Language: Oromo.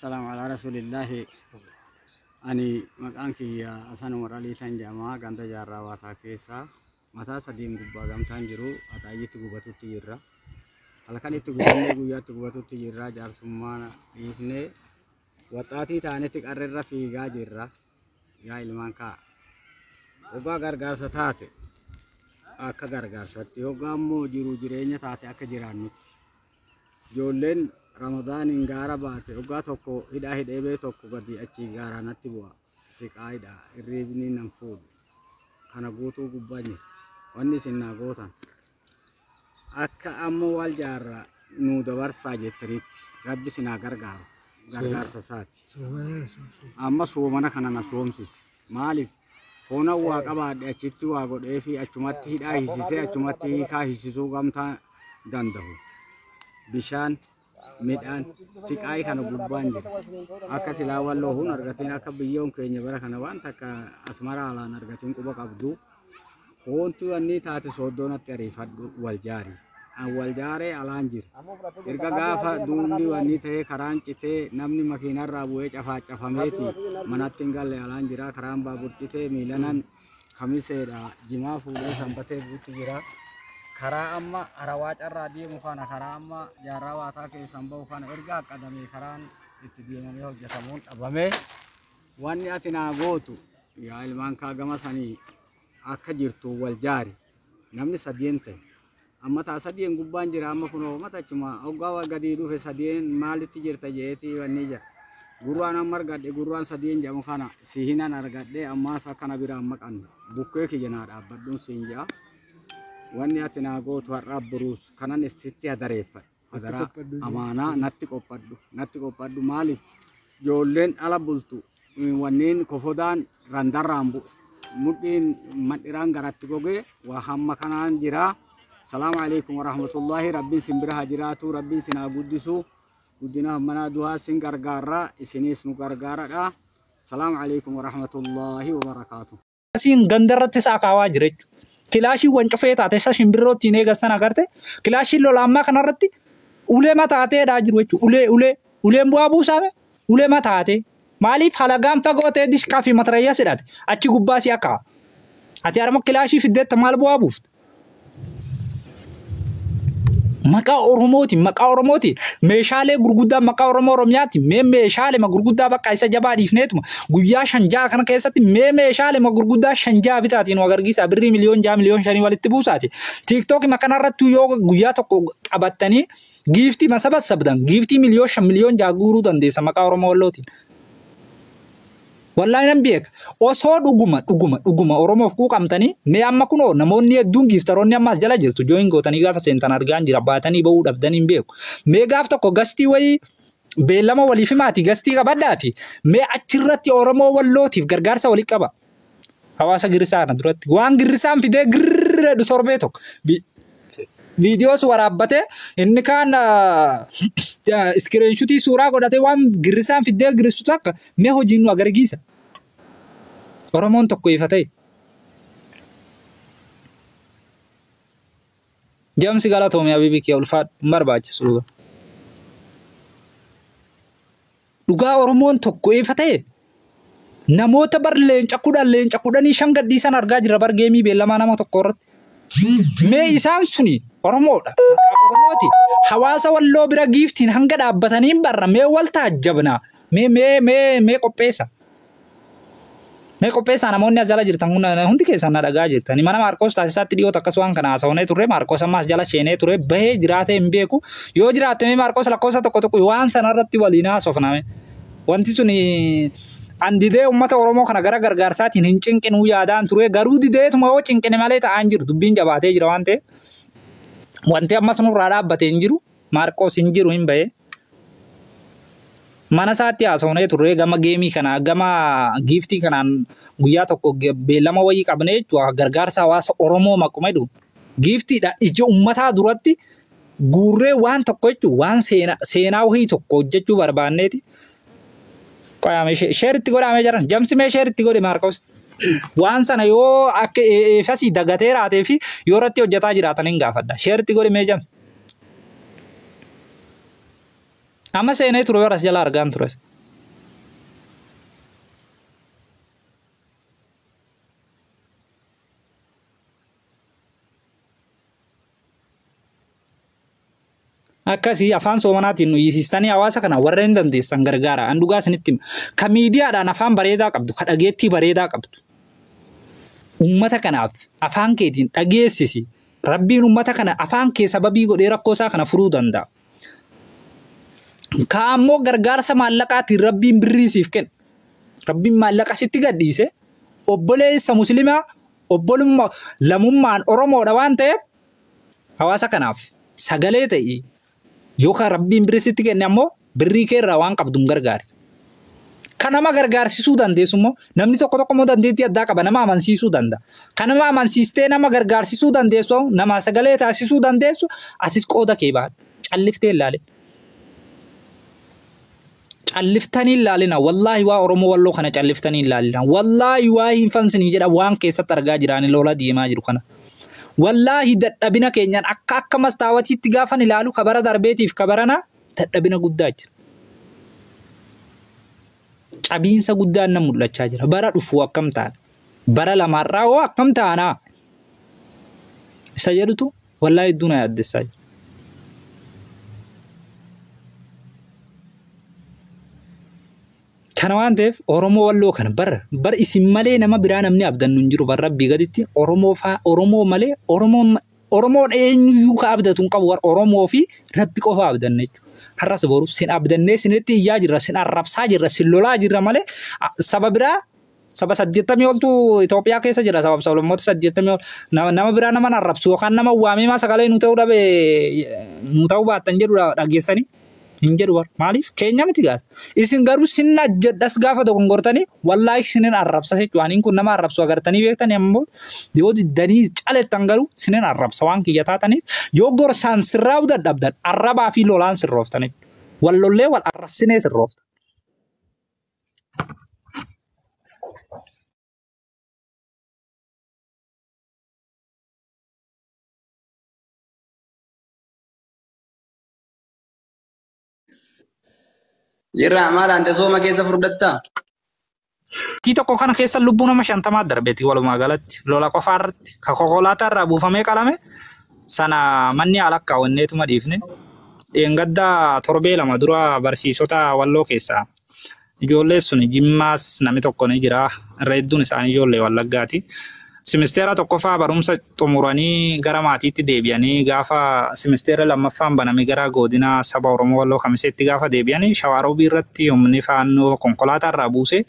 السلام على رسول الله. أني مكانك يا أسان ورالي تنجمع كنت جارا واتاكيسا متى سديم غبا غام تنجرو أتاجي تغبتو تيرا halkan itu guyane guyatu gubatu tijirra jarsumana ifne watati taane tik arrera fiigaa jirra yaa ilmaan kaa ogaa gargaarsa taate akka gargaarsatti ogaa ammoo jiru jireenya taate akka jiraannutti ijoolleen ramadaanin gaara baate ogaa tokko hidhaa hidheebee tokko gadi achi gaaranatti bu'a siqaayidha irriibni nan fuudhu kana guutuu gubbanye wanni isin naa gootan akka amma wal jaarra nu dabarsaa jettanitti rabbi sinaa gargaaru gargaarsa isaati amma soomana kana na soomsisi maaliif hoona waa qabaadhe achitti waa godhee fi achumatti hidhaa hisisee achumatti hiikaa hisisuu gamtaa danda'u bishaan midhaan siqaayii kana gubbaan jira akka silaa walloo hun argatiin akka biyyoon keenya bara kana waan takka asmara alaan argatiin quba qabdu hoontu wanni taate sooddoonatti ariifadhu wal jaari wal jaaree alaan jira erga gaafa duundi wanni ta'ee karaan citee namni makiinarraa bu'ee cafameeti manatti hin galle alaan jira karaan baabur citee miilanan kamiseedha jimaa fuudhee sanbatee buutti jira karaa amma harawaa carraa deemu kana karaa amma jaarraa waataa keessan bahu kana erga qaddamee karaan itti deemamee hojjetamuun dhabamee wanni ati naa gootu yaa ilmaan kaa gama sanii akka jirtu wal jaari namni sadeen ta'e amma taa sadeen gubbaan jira amma kunoo matachuma oggaa gadi dhufe sadeen maalitti jirta jeeti wanni jira gurraan amma argadhe gurraan sadeen jedhamu kana sihinan argadhe ammaas akkana biraan maqanne bukkee kiyya naa dhaabbadhuun siin jaa wanni ati naa gootu har'aa buruus kanan sitti hadareeffadhe hadaraa amaanaa natti qophadhu maaliif ijoolleen ala bultu wanneen kofodaan randarraan bu'e mudhiin madhiraan garatti goge waa hamma kanaan jira. Assalamu alaikum warahmatullahi rabbiin simbira hajiraatu rabbiin sinaa guddisu guddina mana duhaa sin gargaara isinis nu gargaaradha. Assalamu alaikum warahmatullahi wabarakatuh. Asin gandarratti saakawaa jira jechuudha. Kilaashii wancofee taate isa shimbirrootti hin eegassan agarte kilaashii lolaammaa kanarratti ulee mataateedhaa jiru jechuudha. Uleen bu'aa buusaame ulee mataatee maaliif halagaan fagootee dishqaa fi matarayyaa sidhaate achi gubbaa si akka ati arma kilaashii fiddeetta maal bu'aa buufte. Maqaa Oromooti meeshaalee gurguddaa maqaa Oromiyaati meeshaalee gurguddaa bakka isa jabaa dhiifneetuma guyyaa shanjaa kana keessatti meeshaalee gurguddaa shanjaa bitaatiin agarsiisa birrii miliyoon 5 walitti buusaati TikTok makanarratti yoo guyyaa tokko qabattanii giiftii masabasabdan giiftii miliyoon 5 guuruu dandeessa maqaa Oromoo wallootiin. Wallahi nan beek osoo dhuguma Oromoof quuqamtanii mee amma kunoo namoonni hedduun giiftaroonni ammas jala jirtu jooyin gootanii gaafa seentan argaan jira baatanii ba'uu dhabdanii hin beeku mee gaaf tokko gastii wayii beellama waliif himaati gastii qabadhaati mee achirratti Oromoo wallootiif gargaarsa walii qaba hawaasa Girrisaana duratti waan Girrisaan fidee girreedhu sorbee tokko viidiyoos waraabbate inni kaan screenshotii suuraa godhate waan Girrisaan fidee Girrisu takka mee hojiin nu agarsiisa Oromoon tokko ifa ta'e Jamsi galatoomii Habiibii kee ulfaadhu barbaachisu dhugaa Oromoon tokko ifa ta'e namoota bar leenca kudhanii shan gadhiisan argaa jirra bar geemii beellamaa nama tokko irratti mee isaan suni Oromoodha Oromooti hawaasa walloo bira giiftiin hanga dhaabbataniin barra mee wal taajjabna mee qopheessa namoonni as jala jirtan hundi keessan na dhagaa jirtani mana Maarqos taasisaatti dhiyoota akkas waan kana haasawne turre Maarqos ammas jala sheenee ture bahee jiraatee hin beeku yoo jiraatte mee Maarqos lakkoofsa tokko waan sanarratti waliin haasofname wanti suni andidee ummata Oromoo kana gara gargaarsaatiin hin cinqinuu yaadaan ture garuu dideetuma yoo cinqine malee ta'an jiru dubbiin jabaatee jira waan ta'eef wanti ammas nurraa dhaabbatee hin jiru Maarqos hin jiru hin bahee mana isaatti haasawne turre gama geemii kana gama giiftii kanaan guyyaa tokko beellama wayii qabne jechuudha gargaarsa hawaasa Oromoo maquma jedhu giiftiidha ija ummataa duratti guurree waan tokko jechuudha waan seenaa wayii tokko hojjechuu barbaanneeti. Qoyaame sheeritti godhamee jiran jamsi mee sheeritti godhe Maarqos waan sana yoo akka eefasii dagatee raatee fi yoo irratti hojjetaa jiraatan hin gaafadha sheeritti godhe mee jamsi. Amma seenee ture waras jala argaan ture. Akkasii afaan Soomanaatiin nu hiisistanii hawaasa kana warra hin dandeessan gargaara. An dhugaa isinitti hima. Ka miidiyaadhaan afaan bareedaa qabdu, ka dhageettii bareedaa qabdu. Uummata kanaaf afaan keetiin dhageessisi. Rabbiin uummata kana afaan kee sababii godhee rakkoo isaa kana furuu danda'a. Ka ammoo gargaarsa maallaqaatiin Rabbiin birrii siif kenna. Rabbiin maallaqa sitti gadhiise obboleessa Muslimaa obbolummaa lamummaan Oromoodha waan ta'eef hawaasa kanaaf sagalee ta'ii yookaan Rabbiin birrii sitti kenne ammoo birrii kee irraa waan qabdu hin gargaari. Kan nama gargaarsisuu dandeessu immoo namni tokko tokko immoo dandeettii addaa qaba nama amansiisuu danda'a. Kan nama amansiistee nama gargaarsisuu dandeessu nama sagalee taasisuu dandeessu asis qooda kee baadhu calliftee ilaali. Calliftanii ilaalina wallaahi waa Oromoo Walloo kana calliftanii ilaalina wallaahi waa hin fansinii jedha waan keessatti argaa jiraan lola deemaa jiru kana. Wallaahi dadhabina keenyaan akka mastaawatiitti gaafan ilaalu kabara darbeetiif kabarana dadhabina guddaa jira. Cabiinsa guddaan na mul'achaa jira. Bara dhufu akkam taana. Bara lamaarraa hoo akkam taana. Isa jedhutu wallaahi hedduu na yaaddessaa jira. Kana waan ta'eef Oromoo Walloo kana bar isin malee nama biraa namni abdannu hin jiru bara Rabbii gaditti Oromoo malee Oromoo eenyuyyuu ka abdatu hin qabu Oromoo fi Rabbi qofa abdanne jechuudha. Har'as boru sin abdannee sinitti iyyaa jirra sin arrabsaa jirra sin lolaa jirra malee saba biraa saba 80 oltu Itoophiyaa keessa jira saba sablammoota 80 nama biraa nama arrabsu yookaan nama waamee sagalee nu ta'uu dhabe nu ta'uu baattan jedhu dhageessanii. Hin jedhu war maaliif keenya miti gaas isin garuu sinna jedhas gaafa dogongortanii wallaahi sinin arrabsa jechuun kun nama arrabsu agartanii beektanii ammoo yoo diddanii calettan garuu sinin arrabsa waan kiyya taataniif yoo gorsaan sirraa'uu dadhabdan arrabaa fi lolaan sirrooftanii wallollee wal arrabsinee sirroofta. Jirra maal ante sooma keessa furdatta? Tokko kana keessa lubbuu nama 50 darbeeti walumaa galatti lola qofaa irratti ka konkolaataa irraa buufamee qalame sana manni alakkaa wanneetuma dhiifne dheengaddaa torbee lama dura barsiisota Walloo keessaa ijoollee sun Jimmaas namni tokko ni jira irra hedduun isaanii ijoollee Wallaggaati. Simisteera tokkoffaa barumsa xumuranii gara maatiitti deebi'anii gaafa simisteera lammaffaan baname gara godina saba Oromoo Walloo Kamiseetti gaafa deebi'anii Shawaaroobii irratti humni faannoo konkolaataa irraa buuse